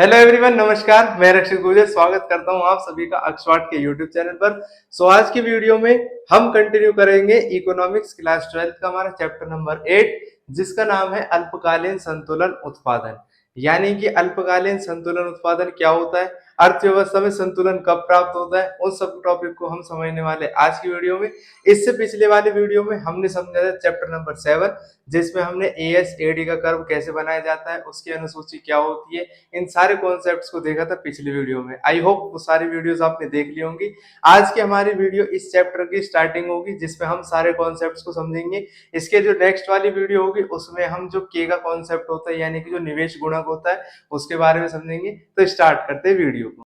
Hello everyone, नमस्कार। मैं रक्षित गुर्जर स्वागत करता हूं आप सभी का अक्षवाट के यूट्यूब चैनल पर। आज की वीडियो में हम कंटिन्यू करेंगे इकोनॉमिक्स क्लास 12 का हमारा चैप्टर नंबर 8, जिसका नाम है अल्पकालीन संतुलन उत्पादन। यानी कि अल्पकालीन संतुलन उत्पादन क्या होता है, अर्थव्यवस्था में संतुलन कब प्राप्त होता है, उन सब टॉपिक को हम समझने वाले आज की वीडियो में। इससे पिछले वाले वीडियो में हमने समझा था चैप्टर नंबर 7, जिसमें हमने AS/AD का कर्व कैसे बनाया जाता है, उसकी अनुसूची क्या होती है, इन सारे कॉन्सेप्ट्स को देखा था पिछली वीडियो में। आई होप वो सारी वीडियोस आपने देख ली होंगी। आज की हमारी वीडियो इस चैप्टर की स्टार्टिंग होगी, जिसमें हम सारे कॉन्सेप्ट्स को समझेंगे। इसके जो नेक्स्ट वाली वीडियो होगी उसमें हम जो के का कॉन्सेप्ट होता है, यानी कि जो निवेश गुणक होता है, उसके बारे में समझेंगे। तो स्टार्ट करते हैं वीडियो को।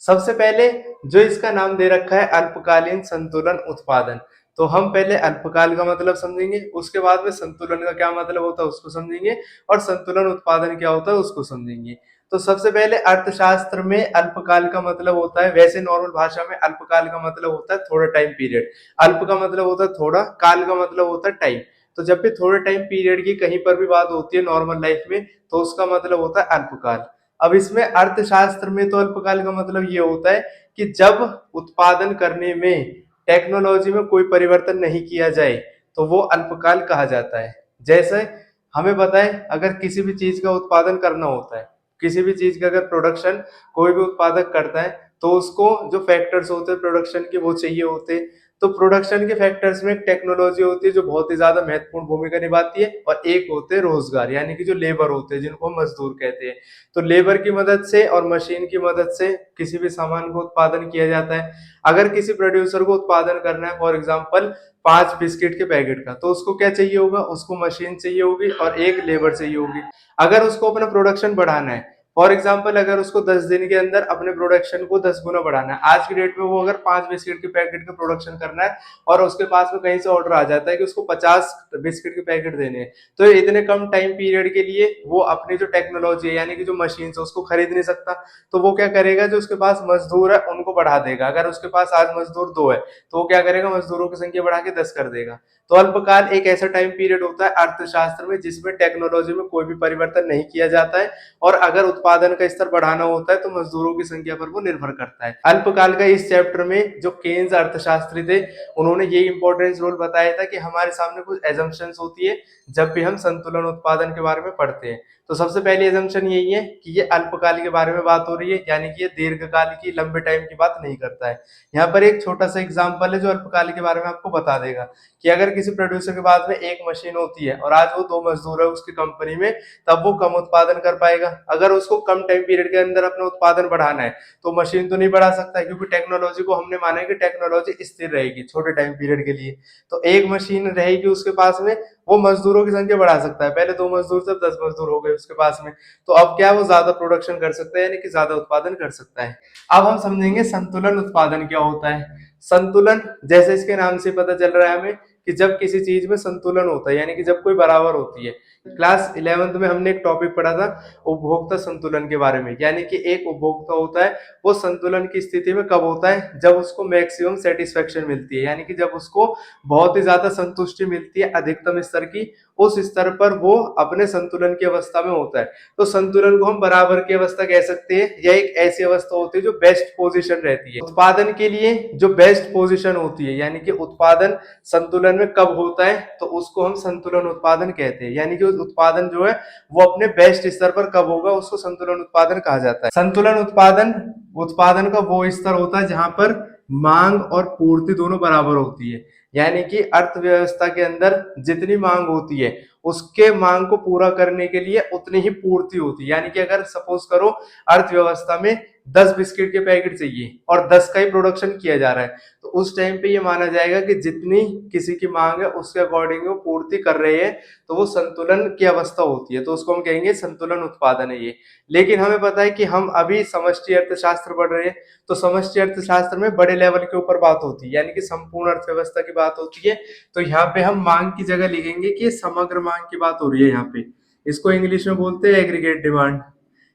सबसे पहले जो इसका नाम दे रखा है अल्पकालीन संतुलन उत्पादन, तो हम पहले अल्पकाल का मतलब समझेंगे, उसके बाद में संतुलन का क्या मतलब होता है उसको समझेंगे, और संतुलन उत्पादन क्या होता है उसको समझेंगे। तो सबसे पहले अर्थशास्त्र में अल्पकाल का मतलब होता है, वैसे नॉर्मल भाषा में अल्पकाल का मतलब होता है थोड़ा टाइम पीरियड। अल्प का मतलब होता है थोड़ा, काल का मतलब होता है टाइम। तो जब भी थोड़े टाइम पीरियड की कहीं पर भी बात होती है नॉर्मल लाइफ में, तो उसका मतलब होता है अल्पकाल। अब इसमें अर्थशास्त्र में तो अल्पकाल का मतलब ये होता है कि जब उत्पादन करने में टेक्नोलॉजी में कोई परिवर्तन नहीं किया जाए तो वो अल्पकाल कहा जाता है। जैसे हमें पता है, अगर किसी भी चीज का उत्पादन करना होता है, किसी भी चीज का अगर प्रोडक्शन कोई भी उत्पादक करता है, तो उसको जो फैक्टर्स होते हैं प्रोडक्शन के वो चाहिए होते हैं। तो प्रोडक्शन के फैक्टर्स में एक टेक्नोलॉजी होती है जो बहुत ही ज्यादा महत्वपूर्ण भूमिका निभाती है, और एक होते हैं रोजगार, यानी कि जो लेबर होते हैं जिनको हम मजदूर कहते हैं। तो लेबर की मदद से और मशीन की मदद से किसी भी सामान को उत्पादन किया जाता है। अगर किसी प्रोड्यूसर को उत्पादन करना है, फॉर एग्जाम्पल 5 बिस्किट के पैकेट का, तो उसको क्या चाहिए होगा, उसको मशीन चाहिए होगी और एक लेबर चाहिए होगी। अगर उसको अपना प्रोडक्शन बढ़ाना है, फॉर एग्जाम्पल अगर उसको 10 दिन के अंदर अपने प्रोडक्शन को 10 गुना बढ़ाना है, आज की डेट में वो अगर 5 बिस्किट के पैकेट का प्रोडक्शन करना है और उसके पास में कहीं से ऑर्डर आ जाता है कि उसको 50 बिस्किट के पैकेट देने हैं, तो इतने कम टाइम पीरियड के लिए वो अपनी जो टेक्नोलॉजी है, यानी कि जो मशीन है, उसको खरीद नहीं सकता। तो वो क्या करेगा, जो उसके पास मजदूर है उनको बढ़ा देगा। अगर उसके पास आज मजदूर 2 है, तो वो क्या करेगा, मजदूरों की संख्या बढ़ा के 10 कर देगा। तो अल्पकाल एक ऐसा टाइम पीरियड होता है अर्थशास्त्र में जिसमें टेक्नोलॉजी में कोई भी परिवर्तन नहीं किया जाता है, और अगर उत्पादन का स्तर बढ़ाना होता है तो मजदूरों की संख्या पर वो निर्भर करता है। अल्पकाल का इस चैप्टर में जो केन्स अर्थशास्त्री थे, उन्होंने ये इंपॉर्टेंस रोल बताया था कि हमारे सामने कुछ एजम्पशंस होती है जब भी हम संतुलन उत्पादन के बारे में पढ़ते हैं। तो सबसे पहली एजम्पशन यही है कि ये अल्पकाल के बारे में बात हो रही है, यानी कि ये दीर्घकाल की लंबे टाइम की बात नहीं करता है। यहाँ पर एक छोटा सा एग्जाम्पल है जो अल्पकाल के बारे में आपको बता देगा कि अगर किसी प्रोड्यूसर के पास में एक मशीन होती है और आज वो 2 मजदूर है उसकी कंपनी में, तब वो कम उत्पादन कर पाएगा। अगर उसको कम टाइम पीरियड के अंदर अपना उत्पादन बढ़ाना है तो मशीन तो नहीं बढ़ा सकता है, क्योंकि टेक्नोलॉजी को हमने माना है कि टेक्नोलॉजी स्थिर रहेगी छोटे टाइम पीरियड के लिए। तो एक मशीन रहेगी उसके पास में, वो मजदूरों की संख्या बढ़ा सकता है। पहले 2 मजदूर से 10 मजदूर हो गए उसके पास में, तो अब क्या वो ज्यादा प्रोडक्शन कर सकता है, यानी कि ज्यादा उत्पादन कर सकता है। अब हम समझेंगे संतुलन उत्पादन क्या होता है। संतुलन, जैसे इसके नाम से पता चल रहा है हमें कि जब किसी चीज में संतुलन होता है, यानी कि जब कोई बराबर होती है। क्लास 11th में हमने एक टॉपिक पढ़ा था उपभोक्ता संतुलन के बारे में, यानी कि एक उपभोक्ता होता है वो संतुलन की स्थिति में कब होता है, जब उसको मैक्सिमम सेटिस्फेक्शन मिलती है, यानी कि जब उसको बहुत ही ज्यादा संतुष्टि मिलती है अधिकतम स्तर की, उस स्तर पर वो अपने संतुलन की अवस्था में होता है। तो संतुलन को हम बराबर की अवस्था कह सकते हैं, यह एक ऐसी अवस्था होती है जो बेस्ट पोजीशन रहती है उत्पादन के लिए। जो बेस्ट पोजीशन होती है, यानी कि उत्पादन संतुलन में कब होता है, तो उसको हम संतुलन उत्पादन कहते हैं। यानी कि उत्पादन जो है वो अपने बेस्ट स्तर पर कब होगा, उसको संतुलन उत्पादन कहा जाता है। संतुलन उत्पादन उत्पादन का वो स्तर होता है जहां पर मांग और पूर्ति दोनों बराबर होती है। यानी कि अर्थव्यवस्था के अंदर जितनी मांग होती है उसके मांग को पूरा करने के लिए उतनी ही पूर्ति होती है। यानी कि अगर सपोज करो अर्थव्यवस्था में 10 बिस्किट के पैकेट चाहिए और 10 का ही प्रोडक्शन किया जा रहा है, तो उस टाइम पे ये माना जाएगा कि जितनी किसी की मांग है उसके अकॉर्डिंग वो पूर्ति कर रहे हैं, तो वो संतुलन की अवस्था होती है। तो उसको हम कहेंगे संतुलन उत्पादन है ये। लेकिन हमें पता है कि हम अभी समष्टि अर्थशास्त्र पढ़ रहे हैं, तो समष्टि अर्थशास्त्र में बड़े लेवल के ऊपर बात होती है, यानी कि संपूर्ण अर्थव्यवस्था की बात होती है। तो यहाँ पे हम मांग की जगह लिखेंगे कि समग्र मांग की बात हो रही है यहाँ पे। इसको इंग्लिश में बोलते हैं एग्रीगेट डिमांड।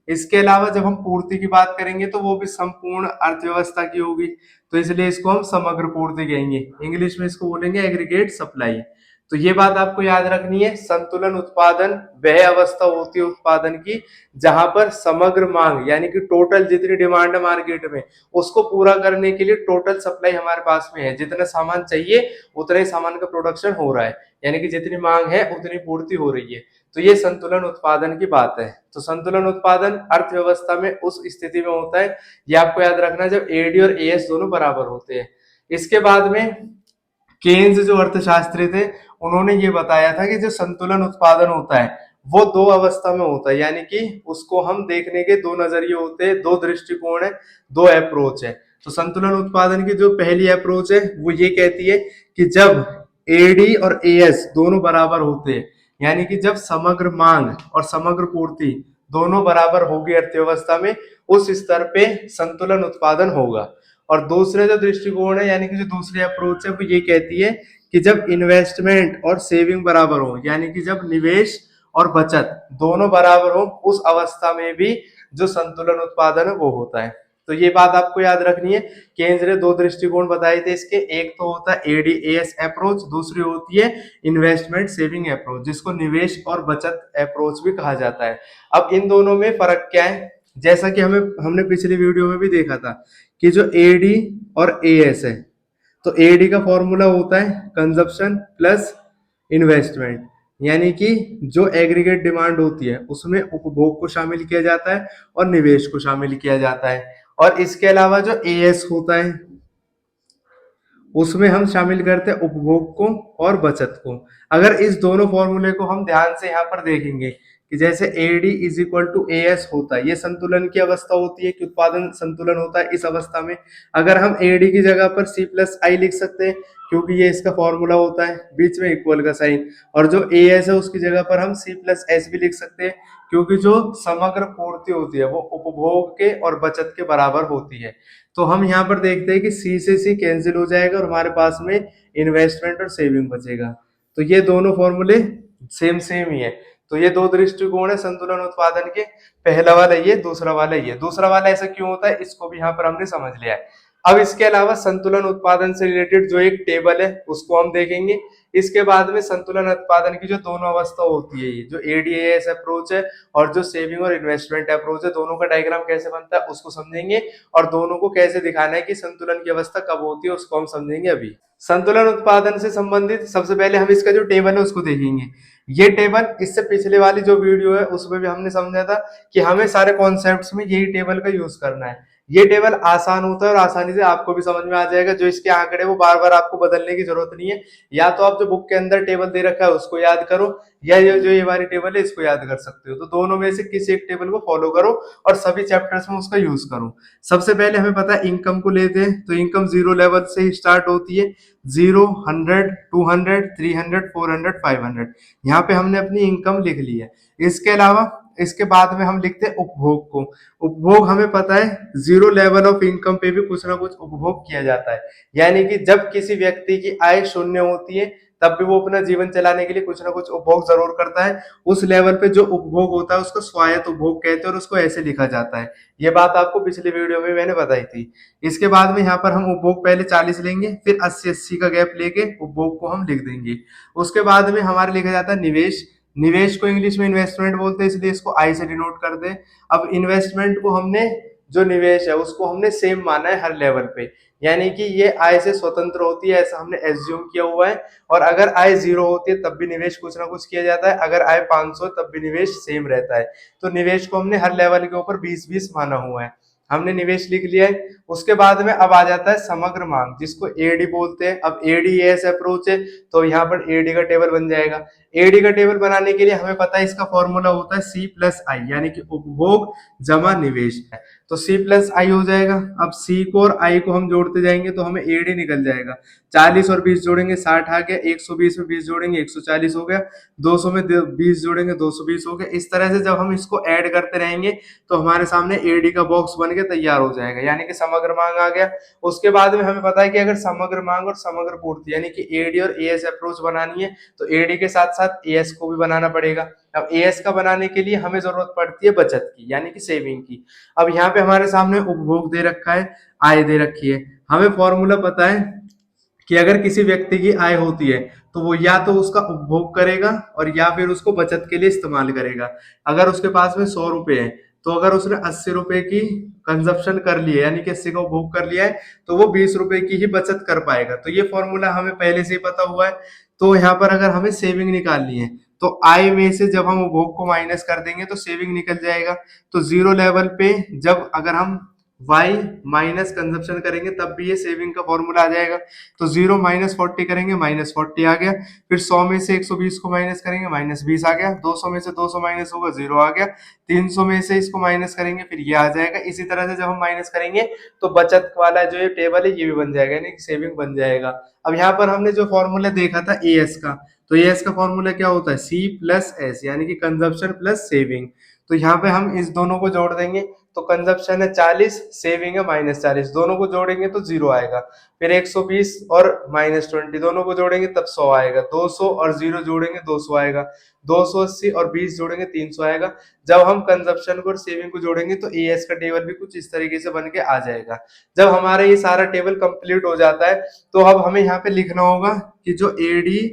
इसके अलावा जब हम पूर्ति की बात करेंगे तो वो भी संपूर्ण अर्थव्यवस्था की होगी, तो इसलिए इसको हम समग्र पूर्ति कहेंगे, इंग्लिश में इसको बोलेंगे एग्रीगेट सप्लाई। तो ये बात आपको याद रखनी है, संतुलन उत्पादन वह अवस्था होती है उत्पादन की जहां पर समग्र मांग यानी कि टोटल जितनी डिमांड है मार्केट में उसको पूरा करने के लिए टोटल सप्लाई हमारे पास में है, जितना सामान चाहिए उतना ही सामान का प्रोडक्शन हो रहा है, यानी कि जितनी मांग है उतनी पूर्ति हो रही है। तो ये संतुलन उत्पादन की बात है। तो संतुलन उत्पादन अर्थव्यवस्था में उस स्थिति में होता है, ये आपको याद रखना, जब एडी और एएस दोनों बराबर होते हैं। इसके बाद में केन्स जो अर्थशास्त्री थे उन्होंने ये बताया था कि जो संतुलन उत्पादन होता है वो दो अवस्था में होता है, यानी कि उसको हम देखने के दो नजरिए होते हैं, दो दृष्टिकोण है, दो अप्रोच है। तो संतुलन उत्पादन की जो पहली अप्रोच है वो ये कहती है कि जब एडी और एएस दोनों बराबर होते हैं, यानी कि जब समग्र मांग और समग्र पूर्ति दोनों बराबर होगी अर्थव्यवस्था में, उस स्तर पे संतुलन उत्पादन होगा। और दूसरे जो दृष्टिकोण है यानी कि जो दूसरी अप्रोच है वो ये कहती है कि जब इन्वेस्टमेंट और सेविंग बराबर हो, यानी कि जब निवेश और बचत दोनों बराबर हो, उस अवस्था में भी जो संतुलन उत्पादन है वो होता है। तो ये बात आपको याद रखनी है। केंद्र ने दो दृष्टिकोण बताए थे इसके, एक तो होता है एडीएएस अप्रोच, दूसरी होती है इन्वेस्टमेंट सेविंग अप्रोच, जिसको निवेश और बचत अप्रोच भी कहा जाता है। अब इन दोनों में फर्क क्या है, जैसा कि हमने पिछली वीडियो में भी देखा था कि जो एडी और एएस है, तो एडी का फॉर्मूला होता है कंजप्शन प्लस इन्वेस्टमेंट, यानी कि जो एग्रीगेट डिमांड होती है उसमें उपभोग को शामिल किया जाता है और निवेश को शामिल किया जाता है। और इसके अलावा जो एएस होता है उसमें हम शामिल करते हैं उपभोग को और बचत को। अगर इस दोनों फॉर्मूले को हम ध्यान से यहाँ पर देखेंगे कि जैसे AD is equal to AS होता है, ये संतुलन की अवस्था होती है कि उत्पादन संतुलन होता है इस अवस्था में। अगर हम एडी की जगह पर सी प्लस आई लिख सकते हैं क्योंकि ये इसका फॉर्मूला होता है, बीच में इक्वल का साइन, और जो एएस है उसकी जगह पर हम सी प्लस एस भी लिख सकते हैं क्योंकि जो समग्र पूर्ति होती है वो उपभोग के और बचत के बराबर होती है। तो हम यहाँ पर देखते हैं कि सी से सी कैंसिल हो जाएगा और हमारे पास में इन्वेस्टमेंट और सेविंग बचेगा। तो ये दोनों फॉर्मूले सेम सेम ही है। तो ये दो दृष्टिकोण है संतुलन उत्पादन के, पहला वाला ये, दूसरा वाला ये। दूसरा वाला ऐसा क्यों होता है इसको भी यहाँ पर हमने समझ लिया है। अब इसके अलावा संतुलन उत्पादन से रिलेटेड जो एक टेबल है उसको हम देखेंगे। इसके बाद में संतुलन उत्पादन की जो दोनों अवस्था होती है, ये जो एडीएएस अप्रोच है और जो सेविंग और इन्वेस्टमेंट अप्रोच है, दोनों का डायग्राम कैसे बनता है उसको समझेंगे और दोनों को कैसे दिखाना है कि संतुलन की अवस्था कब होती है उसको हम समझेंगे। अभी संतुलन उत्पादन से संबंधित सबसे पहले हम इसका जो टेबल है उसको देखेंगे। ये टेबल इससे पिछले वाली जो वीडियो है उसमें भी हमने समझा था कि हमें सारे कॉन्सेप्ट्स में यही टेबल का यूज करना है। ये टेबल आसान होता है और आसानी से आपको भी समझ में आ जाएगा। जो इसके आंकड़े वो बार बार आपको बदलने की जरूरत नहीं है, या तो आप जो बुक के अंदर टेबल दे रखा है उसको याद करो या ये वाली टेबल है इसको याद कर सकते हो। तो दोनों में से किसी एक टेबल को फॉलो करो और सभी चैप्टर्स में उसका यूज करो। सबसे पहले हमें पता है इनकम को लेते हैं, तो इनकम जीरो लेवल से ही स्टार्ट होती है, 0, 100, 200, 300, 400, 500। यहाँ पे हमने अपनी इनकम लिख ली है। इसके अलावा इसके बाद में हम लिखते हैं उपभोग को। उपभोग हमें पता है जीरो लेवल ऑफ इनकम पे भी कुछ ना कुछ उपभोग किया जाता है, यानी कि जब किसी व्यक्ति की आय शून्य होती है तब भी वो अपना जीवन चलाने के लिए कुछ ना कुछ उपभोग जरूर करता है। उस लेवल पे जो उपभोग होता है उसको स्वायत्त उपभोग कहते हैं और उसको ऐसे लिखा जाता है। ये बात आपको पिछली वीडियो में मैंने बताई थी। इसके बाद में यहाँ पर हम उपभोग पहले 40 लेंगे, फिर 80-80 का गैप लेके उपभोग को हम लिख देंगे। उसके बाद में हमारे लिखा जाता है निवेश। निवेश को इंग्लिश में इन्वेस्टमेंट बोलते हैं इसलिए इसको आई से डिनोट कर दे। अब इन्वेस्टमेंट को हमने, जो निवेश है उसको हमने सेम माना है हर लेवल पे, यानी कि ये आय से स्वतंत्र होती है ऐसा हमने एज्यूम किया हुआ है। और अगर आय 0 होती है तब भी निवेश कुछ ना कुछ किया जाता है, अगर आय 500 तब भी निवेश सेम रहता है। तो निवेश को हमने हर लेवल के ऊपर 20-20 माना हुआ है। हमने निवेश लिख लिया है। उसके बाद में अब आ जाता है समग्र मांग, जिसको एडी बोलते हैं। अब एडीएस अप्रोच है तो यहाँ पर एडी का टेबल बन जाएगा। एडी का टेबल बनाने के लिए हमें पता है इसका फॉर्मूला होता है सी प्लस आई, यानी कि उपभोग जमा निवेश। तो सी प्लस आई हो जाएगा। अब सी को और आई को हम जोड़ते जाएंगे तो हमें एडी निकल जाएगा। 40 और 20 जोड़ेंगे 60 आ गया, 120 में 20 जोड़ेंगे 140 हो गया, 200 में 20 जोड़ेंगे 220 हो गया। इस तरह से जब हम इसको ऐड करते रहेंगे तो हमारे सामने एडी का बॉक्स बन के तैयार हो जाएगा, यानी कि समग्र समग्र मांग आ गया। उसके बाद में हमें पता है कि अगर समग्र मांग और समग्र पूर्ति यानी कि एडी और एएस अप्रोच बनानी है तो एडी के साथ साथ एएस को भी बनाना पड़ेगा। अब एएस का बनाने के लिए हमें जरूरत पड़ती है बचत की यानी कि सेविंग की। अब यहाँ पे हमारे सामने उपभोग दे रखा है, आय दे रखी है। हमें फॉर्मूला पता है कि अगर किसी व्यक्ति की आय होती है तो वो या तो उसका उपभोग करेगा और या फिर उसको बचत के लिए इस्तेमाल करेगा। अगर उसके पास में 100 रुपए है तो अगर उसने 80 रुपए की कंजप्शन कर ली है यानी कि 80 का उपभोग कर लिया है तो वो 20 रुपए की ही बचत कर पाएगा। तो ये फॉर्मूला हमें पहले से ही पता हुआ है। तो यहाँ पर अगर हमें सेविंग निकालनी है तो आय में से जब हम उपभोग को माइनस कर देंगे तो सेविंग निकल जाएगा। तो जीरो लेवल पे जब अगर हम y माइनस कंजप्शन करेंगे तब भी ये सेविंग का फॉर्मूला आ जाएगा। तो 0 माइनस 40 करेंगे -40 आ गया। फिर 100 में से 120 को माइनस करेंगे -20 आ गया। 200 में से 200 माइनस होगा 0 आ गया। 300 में से इसको माइनस करेंगे फिर ये आ जाएगा। इसी तरह से जब हम माइनस करेंगे तो बचत वाला जो ये टेबल है ये भी बन जाएगा यानी कि सेविंग बन जाएगा। अब यहाँ पर हमने जो फॉर्मूला देखा था एएस का, तो एएस का फॉर्मूला क्या होता है सी प्लस एस यानी कि कंजप्शन प्लस सेविंग। तो यहाँ पे हम इस दोनों को जोड़ देंगे तो कंजप्शन है 40, सेविंग है -40, दोनों को जोड़ेंगे तो 0 आएगा। फिर 120 और -20 दोनों को जोड़ेंगे तब 100 आएगा। 200 और 0 जोड़ेंगे 200 आएगा। 280 और 20 जोड़ेंगे 300 आएगा। जब हम कंजप्शन को और सेविंग को जोड़ेंगे तो एएस का टेबल भी कुछ इस तरीके से बन के आ जाएगा। जब हमारा ये सारा टेबल कंप्लीट हो जाता है तो अब हमें यहाँ पे लिखना होगा कि जो एडी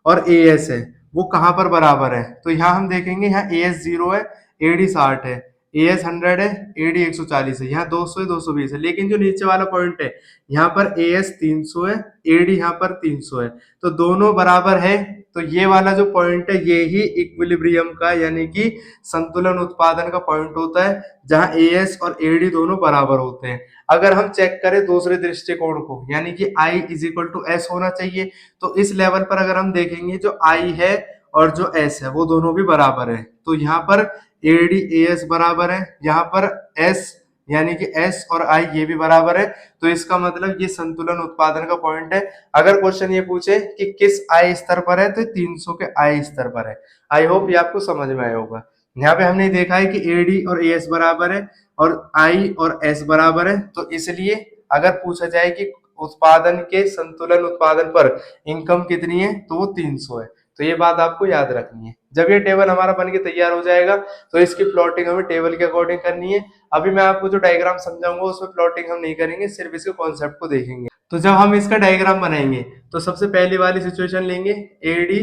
और एएस है वो कहाँ पर बराबर है। तो यहाँ हम देखेंगे यहाँ एएस 0 है, एडी 60 है, एएस 100 है, एडी 140 है, यहाँ 200 है, 220 है। लेकिन जो नीचे वाला पॉइंट है यहाँ पर एएस 300 है, एडी यहाँ पर 300 है, तो दोनों बराबर है। तो ये वाला जो पॉइंट है ये ही इक्विलिब्रियम का यानी कि संतुलन उत्पादन का पॉइंट होता है जहां एएस और एडी दोनों बराबर होते हैं। अगर हम चेक करें दूसरे दृष्टिकोण को यानी कि I is equal to S होना चाहिए, तो इस लेवल पर अगर हम देखेंगे जो आई है और जो एस है वो दोनों भी बराबर है। तो यहाँ पर एडी एएस बराबर है, यहाँ पर एस यानी कि एस और आई ये भी बराबर है। तो इसका मतलब ये संतुलन उत्पादन का पॉइंट है। अगर क्वेश्चन ये पूछे कि किस आय स्तर पर है तो 300 के आय स्तर पर है। आई होप ये आपको समझ में आया होगा। यहाँ पे हमने देखा है कि एडी और एएस बराबर है और आई और एस बराबर है। तो इसलिए अगर पूछा जाए कि उत्पादन के संतुलन उत्पादन पर इनकम कितनी है तो वो 300 है। तो ये बात आपको याद रखनी है। जब ये टेबल हमारा बन के तैयार हो जाएगा तो इसकी प्लॉटिंग हमें टेबल के अकॉर्डिंग करनी है। अभी मैं आपको जो डायग्राम समझाऊंगा उसमें प्लॉटिंग हम नहीं करेंगे, सिर्फ इसके कॉन्सेप्ट को देखेंगे। तो जब हम इसका डायग्राम बनाएंगे तो सबसे पहली वाली सिचुएशन लेंगे एडी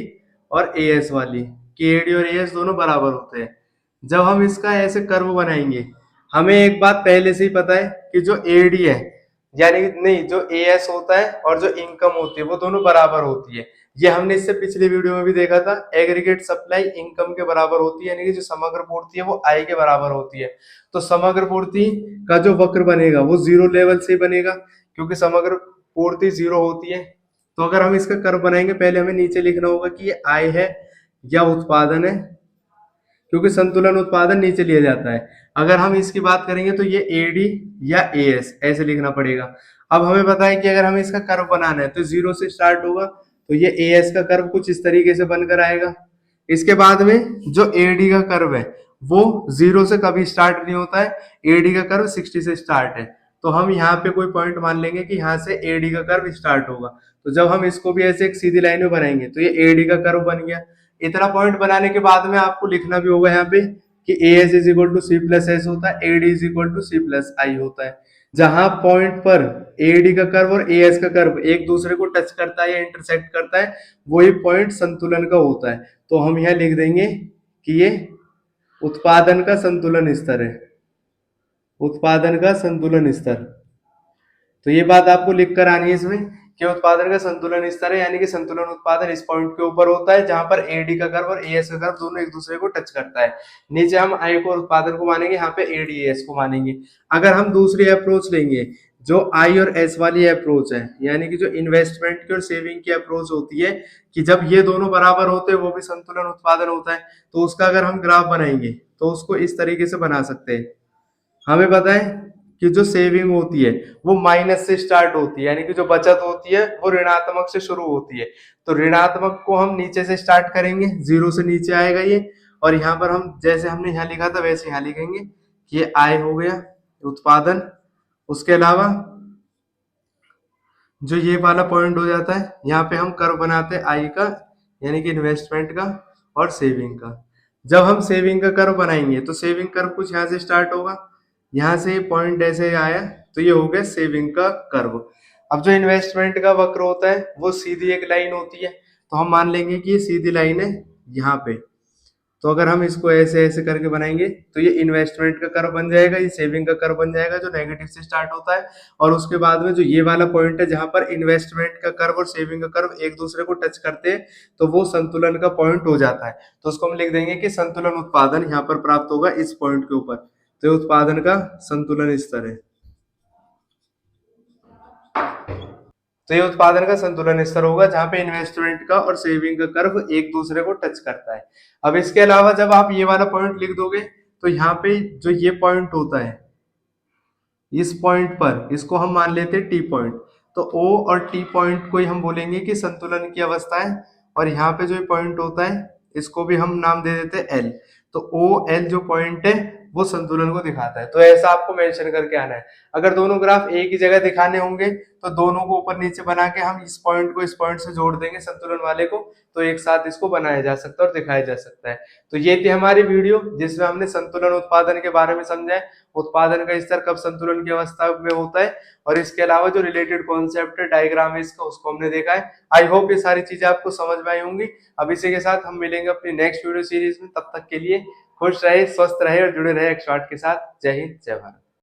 और एएस वाली कि एडी और एएस दोनों बराबर होते हैं। जब हम इसका ऐसे कर्व बनाएंगे हमें एक बात पहले से ही पता है कि जो एडी है यानी नहीं जो एएस होता है और जो इनकम होती है वो दोनों बराबर होती है। ये हमने इससे पिछले वीडियो में भी देखा था। एग्रीगेट सप्लाई इनकम के बराबर होती है यानी कि जो समग्र पूर्ति है वो आय के बराबर होती है। तो समग्र पूर्ति का जो वक्र बनेगा वो 0 लेवल से बनेगा क्योंकि समग्र पूर्ति 0 होती है। तो अगर हम इसका कर्व बनाएंगे पहले हमें नीचे लिखना होगा कि ये आय है या उत्पादन है, क्योंकि संतुलन उत्पादन नीचे लिया जाता है। अगर हम इसकी बात करेंगे तो ये एडी या एएस ऐसे लिखना पड़ेगा। अब हमें पता है कि अगर हमें इसका कर्व बनाना है तो 0 से स्टार्ट होगा, तो ये एएस का कर्व कुछ इस तरीके से बनकर आएगा। इसके बाद में जो एडी का कर्व है वो 0 से कभी स्टार्ट नहीं होता है, एडी का कर्व 60 से स्टार्ट है। तो हम यहाँ पे कोई पॉइंट मान लेंगे कि यहाँ से एडी का कर्व स्टार्ट होगा। तो जब हम इसको भी ऐसे एक सीधी लाइन में बनाएंगे तो ये एडी का कर्व बन गया। इतना पॉइंट बनाने के बाद में आपको लिखना भी होगा यहाँ पे कि AS is equal to C plus S होता है, AD is equal to C plus I होता है। जहां पॉइंट पर एडी का कर्व और एएस का कर्व एक दूसरे को टच करता है या इंटरसेक्ट करता है वही पॉइंट संतुलन का होता है। तो हम यहाँ लिख देंगे कि ये उत्पादन का संतुलन स्तर है, उत्पादन का संतुलन स्तर। तो ये बात आपको लिख कर आनी है इसमें कि उत्पादन का संतुलन स्तर है यानी कि संतुलन उत्पादन इस पॉइंट के ऊपर होता है जहां पर एडी का कर्व और एएस का कर्व दोनों एक दूसरे को टच करता है। नीचे हम आई को उत्पादन को मानेंगे, यहाँ पे एडी एस को मानेंगे। अगर हम दूसरी अप्रोच लेंगे जो आई और एस वाली अप्रोच है यानी कि जो इन्वेस्टमेंट की और सेविंग की अप्रोच होती है कि जब ये दोनों बराबर होते हैं वो भी संतुलन उत्पादन होता है, तो उसका अगर हम ग्राफ बनाएंगे तो उसको इस तरीके से बना सकते हैं। हमें पता है कि जो सेविंग होती है वो माइनस से स्टार्ट होती है यानी कि जो बचत होती है वो ऋणात्मक से शुरू होती है। तो ऋणात्मक को हम नीचे से स्टार्ट करेंगे, 0 से नीचे आएगा ये, और यहाँ पर हम जैसे हमने यहाँ लिखा था वैसे यहाँ लिखेंगे कि ये आय हो गया, उत्पादन, उसके अलावा जो ये वाला पॉइंट हो जाता है, यहाँ पे हम कर्व बनाते हैं आई का, यानी कि इन्वेस्टमेंट का और सेविंग का। जब हम सेविंग का कर्व बनाएंगे तो सेविंग कर्व कुछ यहाँ से स्टार्ट होगा, यहाँ से पॉइंट ऐसे आया तो ये हो गया सेविंग का कर्व। अब जो इन्वेस्टमेंट का वक्र होता है वो सीधी एक लाइन होती है, तो हम मान लेंगे कि ये सीधी लाइन है यहाँ पे। तो अगर हम इसको ऐसे ऐसे करके बनाएंगे तो ये इन्वेस्टमेंट का कर्व बन जाएगा, ये सेविंग का कर्व बन जाएगा जो नेगेटिव से स्टार्ट होता है। और उसके बाद में जो ये वाला पॉइंट है जहां पर इन्वेस्टमेंट का कर्व और सेविंग का कर्व एक दूसरे को टच करते हैं, तो वो संतुलन का पॉइंट हो जाता है। तो उसको हम लिख देंगे कि संतुलन उत्पादन यहाँ पर प्राप्त होगा इस पॉइंट के ऊपर। तो ये उत्पादन का संतुलन स्तर है। तो ये उत्पादन का संतुलन स्तर होगा जहां पे इन्वेस्टमेंट का और सेविंग का कर्व एक दूसरे को टच करता है। अब इसके अलावा जब आप ये वाला पॉइंट लिख दोगे तो यहाँ पे जो ये पॉइंट होता है, इस पॉइंट पर इसको हम मान लेते हैं टी पॉइंट। तो ओ और टी पॉइंट को ही हम बोलेंगे कि संतुलन की अवस्था है। और यहाँ पे जो पॉइंट होता है इसको भी हम नाम दे देते हैं एल। तो ओ एल जो पॉइंट है वो संतुलन को दिखाता है। तो ऐसा आपको मेंशन करके आना है। अगर दोनों ग्राफ एक ही जगह दिखाने होंगे तो दोनों को ऊपर नीचे बना के हम इस पॉइंट को इस पॉइंट से जोड़ देंगे संतुलन वाले को, तो एक साथ इसको बनाया जा सकता है और दिखाया जा सकता है। तो ये थी हमारी वीडियो जिसमें हमने संतुलन उत्पादन के बारे में समझा है, उत्पादन का स्तर कब संतुलन की अवस्था में होता है, और इसके अलावा जो रिलेटेड कॉन्सेप्ट है डायग्राम है इसका उसको हमने देखा है। आई होप ये सारी चीजें आपको समझ में आई होंगी। अब इसी के साथ हम मिलेंगे अपनी नेक्स्ट वीडियो सीरीज में। तब तक के लिए खुश रहे, स्वस्थ रहे और जुड़े रहे एक्सपर्ट के साथ। जय हिंद, जय भारत।